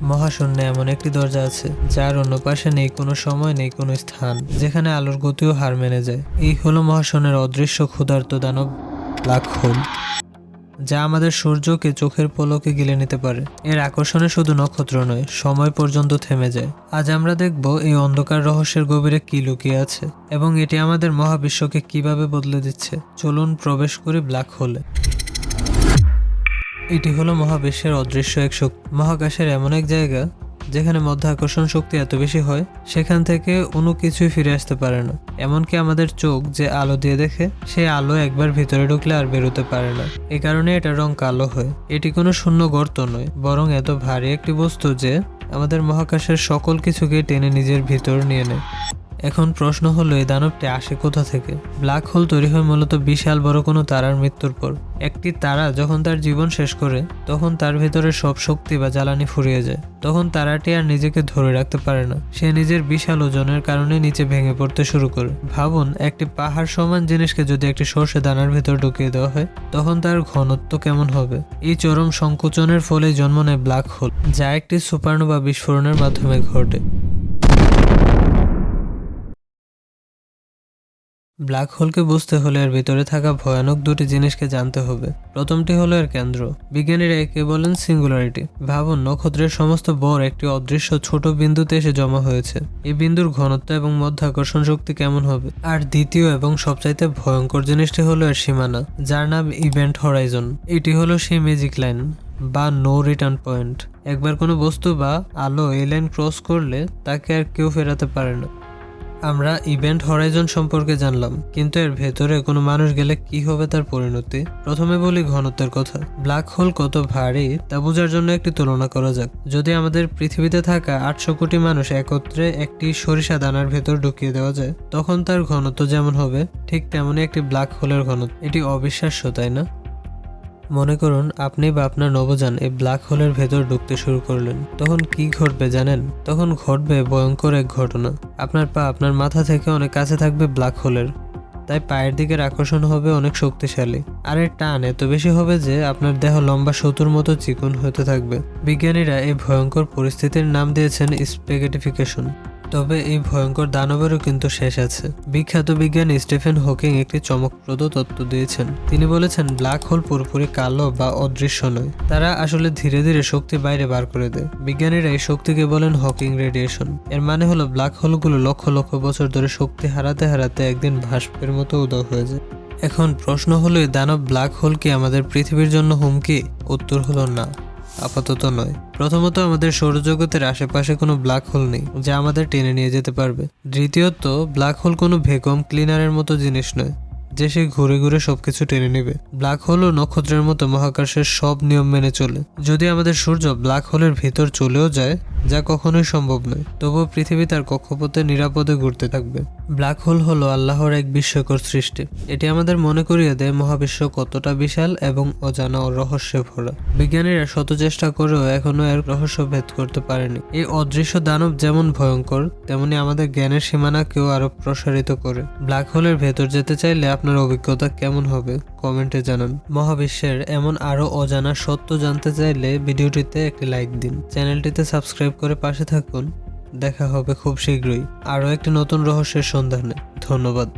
মহাশূন্যে এমন একটি দরজা আছে যার অন্য পাশে নেই কোনো সময়, নেই কোনো স্থান, যেখানে আলোর গতিও হার মেনে যায়। এই হলো মহাশূন্যের অদৃশ্য ক্ষুধার্ত দানব ব্ল্যাক হোল, যা আমাদের সূর্যকে চোখের পলকে গিলে নিতে পারে। এর আকর্ষণে শুধু নক্ষত্র নয়, সময় পর্যন্ত থেমে যায়। আজ আমরা দেখব এই অন্ধকার রহস্যের গভীরে কি লুকিয়ে আছে এবং এটি আমাদের মহাবিশ্বকে কিভাবে বদলে দিচ্ছে। চলুন প্রবেশ করি ব্ল্যাক হোলে। এটি হলো মহাবিশ্বের অদৃশ্য এক শক্তি, মহাকাশের এমন এক জায়গা যেখানে মধ্যাকর্ষণ শক্তি এত বেশি হয় সেখান থেকে কোনো কিছুই ফিরে আসতে পারে না। এমনকি আমাদের চোখ যে আলো দিয়ে দেখে, সেই আলো একবার ভিতরে ঢুকলে আর বেরোতে পারে না। এ কারণে এটার রং কালো হয়। এটি কোনো শূন্য গর্ত নয়, বরং এত ভারী একটি বস্তু যে আমাদের মহাকাশের সকল কিছুকে টেনে নিজের ভিতর নিয়ে নেয়। এখন প্রশ্ন হলো, এই দানবটি আসে কোথা থেকে? ব্ল্যাক হোল তৈরি হয় মূলত বিশাল বড় কোনো তারার মৃত্যুর পর। একটি তারা যখন তার জীবন শেষ করে, তখন তার ভিতরে সব শক্তি বা জ্বালানি ফুরিয়ে যায়। তখন তারাটি আর নিজেকে ধরে রাখতে পারে না। সে নিজের বিশাল ওজনের কারণে নিচে ভেঙে পড়তে শুরু করে। ভাবুন, একটি পাহাড় সমান জিনিসকে যদি একটি সর্ষে দানার ভিতর ঢুকিয়ে দেওয়া হয়, তখন তার ঘনত্ব কেমন হবে? এই চরম সংকোচনের ফলে জন্ম নেয় ব্ল্যাক হোল, যা একটি সুপারনোভা বিস্ফোরণের মাধ্যমে ঘটে। ব্ল্যাক হোলকে বুঝতে হলে এর ভিতরে থাকা ভয়ানক দুটি জিনিসকে জানতে হবে। প্রথমটি হলো এর কেন্দ্র। বিজ্ঞানীরা একে বলেন সিঙ্গুলারিটি। ভাবুন, নক্ষত্রের সমস্ত ভর একটি অদৃশ্য ছোট বিন্দুতে এসে জমা হয়েছে। এই বিন্দুর ঘনত্ব এবং মধ্যাকর্ষণ শক্তি কেমন হবে? আর দ্বিতীয় এবং সবচাইতে ভয়ঙ্কর জিনিসটি হলো এর সীমানা, যার নাম ইভেন্ট হরাইজন। এটি হলো সেই ম্যাজিক লাইন বা নো রিটার্ন পয়েন্ট। একবার কোনো বস্তু বা আলো এই লাইন ক্রস করলে তাকে আর কেউ ফেরাতে পারে না। আমরা ইভেন্ট হরাইজন সম্পর্কে জানলাম, কিন্তু এর ভেতরে কোনো মানুষ গেলে কি হবে তার পরিণতি? প্রথমে বলি ঘনত্বের কথা। ব্ল্যাক হোল কত ভারী তা বোঝার জন্য একটি তুলনা করা যাক। যদি আমাদের পৃথিবীতে থাকা 800 কোটি মানুষ একত্রে একটি সরিষা দানার ভেতর ঢুকিয়ে দেওয়া যায়, তখন তার ঘনত্ব যেমন হবে, ঠিক তেমনই একটি ব্ল্যাক হোলের ঘনত্ব। এটি অবিশ্বাস্য, তাই না? মনে করুন আপনি বা আপনার নবজান এই ব্ল্যাক হোলের ভেতর ঢুকতে শুরু করলেন। তখন কি ঘটবে জানেন? তখন ঘটবে ভয়ঙ্কর এক ঘটনা। আপনার পা আপনার মাথা থেকে অনেক কাছে থাকবে ব্ল্যাক হোলের, তাই পায়ের দিকের আকর্ষণ হবে অনেক শক্তিশালী। আর এর টান এত বেশি হবে যে আপনার দেহ লম্বা সেতুর মতো চিকন হতে থাকবে। বিজ্ঞানীরা এই ভয়ঙ্কর পরিস্থিতির নাম দিয়েছেন স্পেগেটিফিকেশন। তবে এই ভয়ঙ্কর দানবেরও কিন্তু শেষ আছে। বিখ্যাত বিজ্ঞানী স্টিফেন হকিং একটি চমকপ্রদ তত্ত্ব দিয়েছেন। তিনি বলেছেন ব্ল্যাক হোল পুরোপুরি কালো বা অদৃশ্য নয়, তারা আসলে ধীরে ধীরে শক্তি বাইরে বার করে দেয়। বিজ্ঞানীরা এই শক্তিকে বলেন হকিং রেডিয়েশন। এর মানে হলো ব্ল্যাক হোলগুলো লক্ষ লক্ষ বছর ধরে শক্তি হারাতে হারাতে একদিন ভাস্পের মতো উধাও হয়ে যায়। এখন প্রশ্ন হলো, এই দানব ব্ল্যাক হোল কি আমাদের পৃথিবীর জন্য হুমকি? উত্তর হলো না, আপাতত নয়। প্রথমত, আমাদের সৌরজগতের আশেপাশে কোনো ব্ল্যাক হোল নেই যা আমাদের টেনে নিয়ে যেতে পারবে। দ্বিতীয়ত, ব্ল্যাক হোল কোনো ভ্যাকুয়াম ক্লিনারের মতো জিনিস নয় যে সে ঘুরে ঘুরে সবকিছু টেনে নেবে। ব্ল্যাক হোল ও নক্ষত্রের মতো মহাকাশের সব নিয়ম মেনে চলে। যদি আমাদের সূর্য ব্ল্যাক হোলের ভিতর চলেও যায়, যা কখনোই সম্ভব নয়, তবুও পৃথিবী তার কক্ষপথে নিরাপদে ঘুরতে থাকবে। ব্ল্যাক হোল হলো আল্লাহর এক বিস্ময়কর সৃষ্টি। এটি আমাদের মনে করিয়ে দেয় মহাবিশ্ব কতটা বিশাল এবং অজানা ও রহস্যে ভরা। বিজ্ঞানীরা শত চেষ্টা করেও এখনো এর রহস্য ভেদ করতে পারেনি। এই অদৃশ্য দানব যেমন ভয়ঙ্কর, তেমনি আমাদের জ্ঞানের সীমানাকেও আরো প্রসারিত করে। ব্ল্যাক হোলের ভেতর যেতে চাইলে আপনার অভিজ্ঞতা কেমন হবে কমেন্টে জানান। মহাবিশ্বের এমন আরো অজানা সত্য জানতে চাইলে ভিডিওটিতে একটি লাইক দিন, চ্যানেলটিতে সাবস্ক্রাইব করে পাশে থাকুন। দেখা হবে খুব শীঘ্রই আরো একটি নতুন রহস্যের সন্ধানে। ধন্যবাদ।